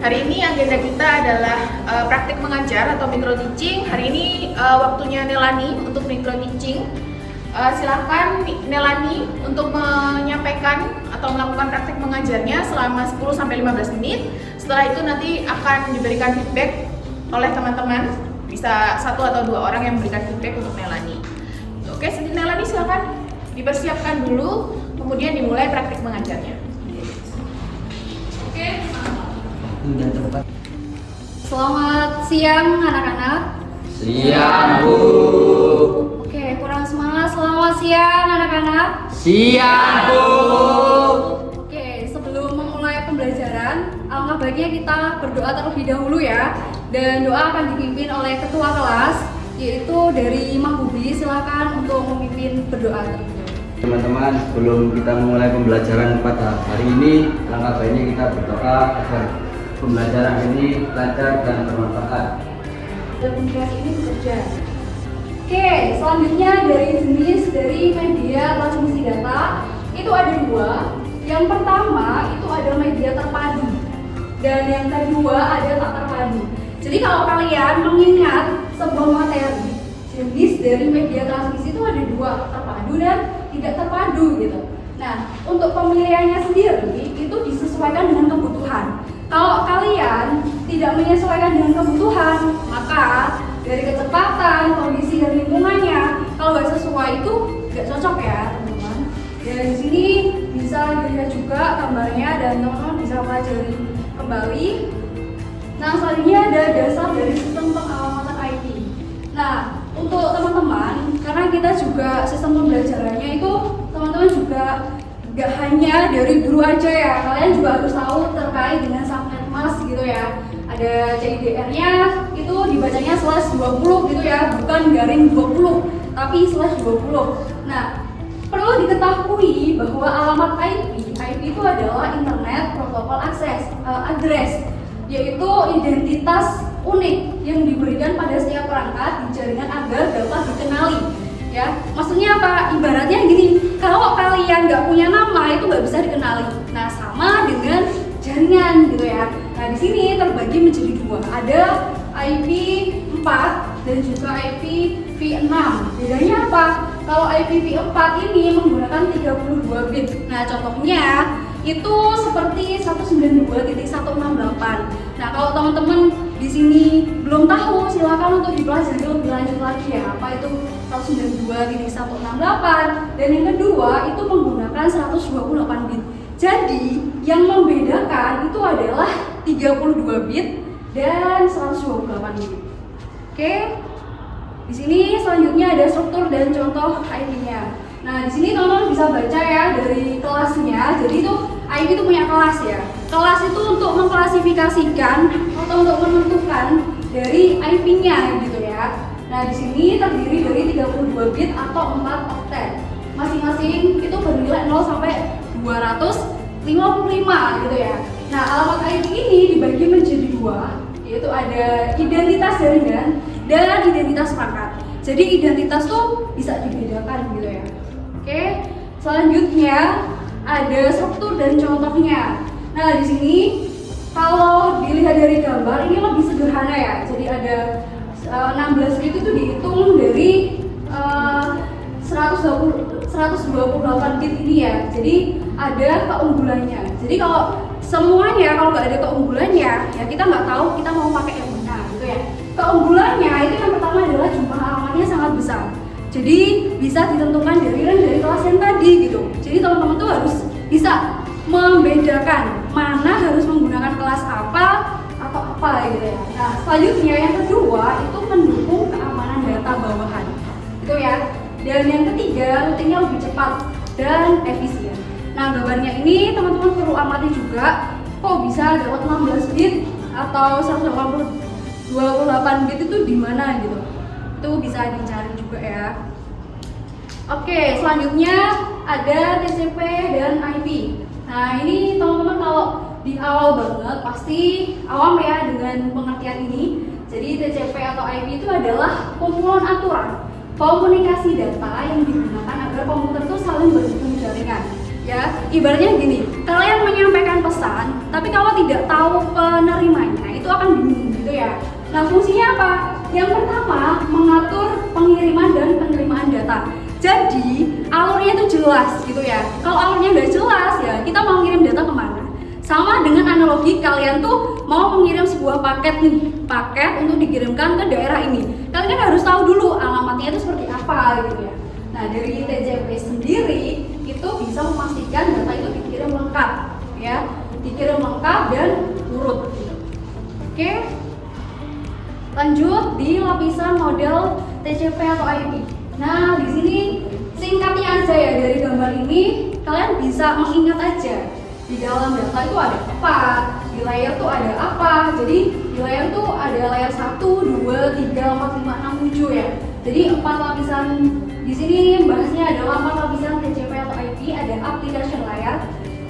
Hari ini agenda kita adalah praktik mengajar atau micro teaching. Hari ini waktunya Nelani untuk micro teaching. Silakan Nelani untuk menyampaikan atau melakukan praktik mengajarnya selama 10-15 menit. Setelah itu nanti akan diberikan feedback oleh teman-teman. Bisa 1 atau 2 orang yang memberikan feedback untuk Nelani. Oke, Nelani silakan dipersiapkan dulu, kemudian dimulai praktik mengajarnya. Oke. Selamat siang anak-anak. Siang, Bu. Oke, kurang semangat. Selamat siang anak-anak. Siang, Bu. Oke, sebelum memulai pembelajaran, alangkah baiknya kita berdoa terlebih dahulu ya. Dan doa akan dipimpin oleh ketua kelas, yaitu dari Mahbubi. Silakan untuk memimpin berdoa terlebih dahulu. Teman-teman, sebelum kita memulai pembelajaran pada hari ini, langkah baiknya kita berdoa agar pembelajaran ini lancar dan bermanfaat. Dan komunikasi ini bekerja. Oke, selanjutnya dari jenis dari media transmisi data itu ada 2. Yang pertama itu ada media terpadu dan yang kedua ada tak terpadu. Jadi kalau kalian mengingat sebuah materi, jenis dari media transmisi itu ada 2, terpadu dan tidak terpadu gitu. Nah, untuk pemilihannya sendiri itu disesuaikan dengan kebutuhan. Kalau kalian tidak menyesuaikan dengan kebutuhan, maka dari kecepatan, kondisi dan lingkungannya, kalau nggak sesuai itu nggak cocok ya teman-teman. Dan di sini bisa dilihat juga gambarnya dan teman-teman bisa pelajari kembali. Nah, selanjutnya ada dasar dari sistem pengalamatan IP. Nah, untuk teman-teman, karena kita juga sistem pembelajarannya itu teman-teman juga gak hanya dari guru aja ya, kalian juga harus tahu terkait dengan subnet mas gitu ya. Ada CIDR-nya itu dibacanya /20 gitu ya, bukan garing 20 tapi /20. Nah, perlu diketahui bahwa alamat IP itu adalah Internet Protocol Address, yaitu identitas unik yang diberikan pada setiap perangkat di jaringan agar dapat dikenali. Ya, maksudnya apa? Ibaratnya gini, kalau kalian nggak punya nama itu nggak bisa dikenali. Nah, sama dengan jaringan gitu ya. Nah, di sini terbagi menjadi 2. Ada IPv4 dan juga IPv6. Bedanya apa? Kalau IPv4 ini menggunakan 32 bit. Nah, contohnya itu seperti 192.168. Nah, kalau teman-teman di sini belum tahu, silakan untuk dipelajari lebih lanjut lagi ya. Apa itu 192.168 dan yang kedua itu menggunakan 128 bit. Jadi, yang membedakan itu adalah 32 bit dan 128 bit. Oke. Di sini selanjutnya ada struktur dan contoh IP-nya. Nah, di sini teman-teman bisa baca ya dari kelasnya. Jadi itu IP itu punya kelas ya. Kelas itu untuk mengklasifikasikan atau untuk menentukan dari IP-nya gitu ya. Nah, di sini terdiri dari 32 bit atau 4 oktet. Masing-masing itu bernilai 0 sampai 255 gitu ya. Nah, alamat IP ini dibagi menjadi 2, yaitu ada identitas jaringan dan identitas perangkat. Jadi identitas tuh bisa dibedakan gitu ya. Oke, selanjutnya ada struktur dan contohnya. Nah, di sini kalau dilihat dari gambar ini lebih sederhana ya. Jadi ada 16 bit itu dihitung dari 128 bit ini ya. Jadi ada keunggulannya. Jadi kalau semuanya kalau nggak ada keunggulannya ya kita nggak tahu kita mau pakai yang mana gitu ya. Keunggulannya itu yang pertama adalah jumlah alamatnya sangat besar. Jadi bisa ditentukan dari kelas yang tadi gitu. Jadi teman-teman tuh harus bisa membedakan mana harus menggunakan kelas apa atau apa gitu ya. Nah, selanjutnya yang kedua itu mendukung keamanan data bawahan. Gitu ya. Dan yang ketiga rutinnya lebih cepat dan efisien. Nah, gambarnya ini teman-teman perlu amati juga kok bisa dapat 16 bit atau 128 bit itu di mana gitu. Itu bisa dicari juga ya. Oke, selanjutnya ada TCP dan IP. Nah, ini teman-teman kalau di awal banget pasti awam ya dengan pengertian ini. Jadi TCP atau IP itu adalah kumpulan aturan komunikasi data yang digunakan agar komputer itu saling berhubung jaringan. Ya, ibaratnya gini, kalian menyampaikan pesan pesan, tapi kalau tidak tahu penerimanya itu akan bingung gitu ya. Nah, fungsinya apa? Yang pertama, mengatur pengiriman dan penerimaan data. Jadi, alurnya itu jelas gitu ya. Kalau alurnya nggak jelas ya, kita mau ngirim data kemana? Sama dengan analogi kalian tuh mau mengirim sebuah paket nih, paket untuk dikirimkan ke daerah ini. Kalian kan harus tahu dulu alamatnya itu seperti apa gitu ya. Nah, dari TJP sendiri itu bisa memastikan data itu dikirim lengkap ya, dikirim lengkap dan urut. Oke. Lanjut di lapisan model TCP atau IP. Nah, di sini singkatnya aja ya, dari gambar ini kalian bisa mengingat aja di dalam data itu ada apa, di layer tuh ada apa. Jadi di layer tuh ada layer 1, 2, 3, 4, 5, 6, 7 ya. Jadi 4 lapisan. Di sini bahasnya adalah 4 lapisan TCP atau IP, ada application layer.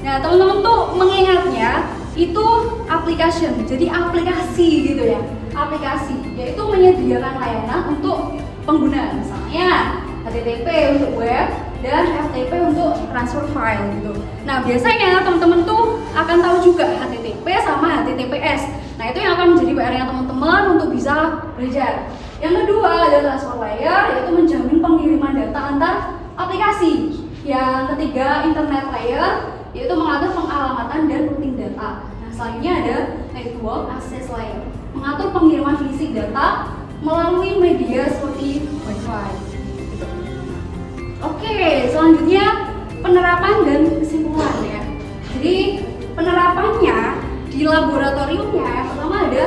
Nah, teman-teman tuh mengingatnya itu application, jadi aplikasi gitu ya. Aplikasi yaitu menyediakan layanan untuk pengguna, misalnya HTTP untuk web dan FTP untuk transfer file gitu. Nah, biasanya teman-teman tuh akan tahu juga HTTP sama HTTPS. Nah, itu yang akan menjadi PR-nya teman-teman untuk bisa belajar. Yang kedua adalah transfer layer, yaitu menjamin pengiriman data antar aplikasi. Yang ketiga internet layer, yaitu mengatur pengalamatan dan routing data. Nah, selanjutnya ada network access layer, mengatur pengiriman fisik data melalui media seperti Wi-Fi. Gitu. Oke, selanjutnya penerapan dan kesimpulan ya. Jadi penerapannya di laboratoriumnya yang pertama ada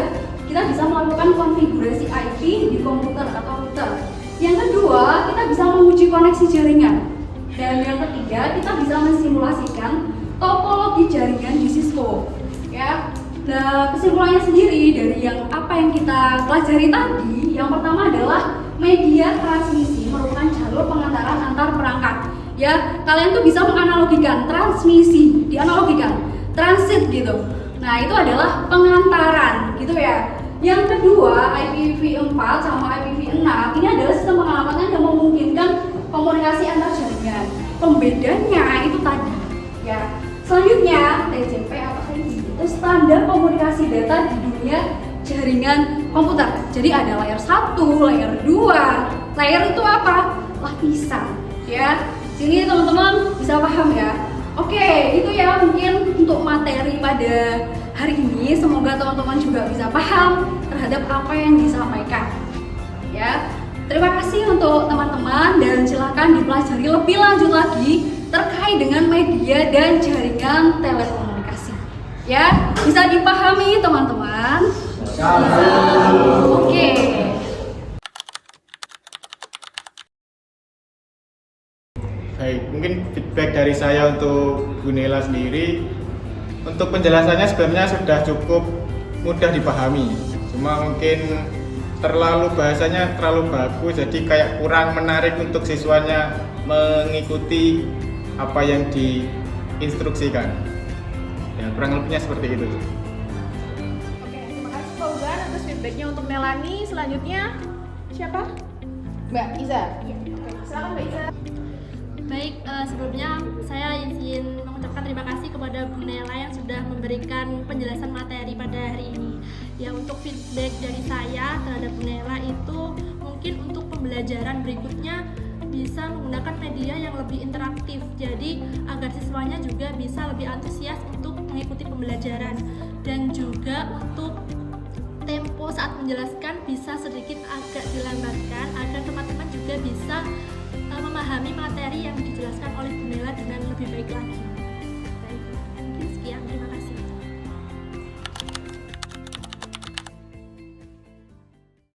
kita bisa melakukan konfigurasi IP di komputer atau router. Yang kedua, kita bisa menguji koneksi jaringan. Dan yang ketiga, kita bisa mensimulasikan topologi jaringan di Cisco. Ya. Nah, kesimpulannya sendiri dari apa yang kita pelajari tadi, yang pertama adalah media transmisi merupakan jalur pengantaran antar perangkat. Ya, kalian tuh bisa menganalogikan transmisi, dianalogikan transit gitu. Nah, itu adalah pengantaran gitu ya. Yang kedua, IPv4 sama IPv6 ini adalah sistem pengalamatan yang memungkinkan komunikasi antar jaringan. Pembedanya itu tadi ya. Selanjutnya, TCP atau IP itu standar komunikasi data di dunia jaringan komputer. Jadi ada layer 1, layer 2. Layer itu apa? Lapisan ya. Sini teman-teman bisa paham ya. Oke, itu ya mungkin untuk materi pada hari ini. Semoga teman-teman juga bisa paham terhadap apa yang disampaikan. Ya, terima kasih untuk teman-teman dan silakan dipelajari lebih lanjut lagi terkait dengan media dan jaringan telekomunikasi. Ya, bisa dipahami teman-teman? Oke. Baik, mungkin feedback dari saya untuk Bu Nela sendiri. Untuk penjelasannya sebenarnya sudah cukup mudah dipahami. Cuma mungkin bahasanya terlalu bagus, jadi kayak kurang menarik untuk siswanya mengikuti apa yang diinstruksikan. Ya, kurang lebihnya seperti itu. Oke, terima kasih Pak Ugan atas feedbacknya untuk Melani. Selanjutnya siapa? Mbak Iza. Oke, silakan Mbak Iza. Baik, sebelumnya saya izin mengucapkan terima kasih kepada Bu Nela yang sudah memberikan penjelasan materi pada hari ini. Ya, untuk feedback dari saya terhadap Bu Nela itu mungkin untuk pembelajaran berikutnya bisa menggunakan media yang lebih interaktif. Jadi agar siswanya juga bisa lebih antusias untuk mengikuti pembelajaran, dan juga untuk tempo saat menjelaskan bisa sedikit agak dilambatkan agar teman-teman juga bisa memahami materi yang dijelaskan oleh Bu Nela dengan lebih baik lagi.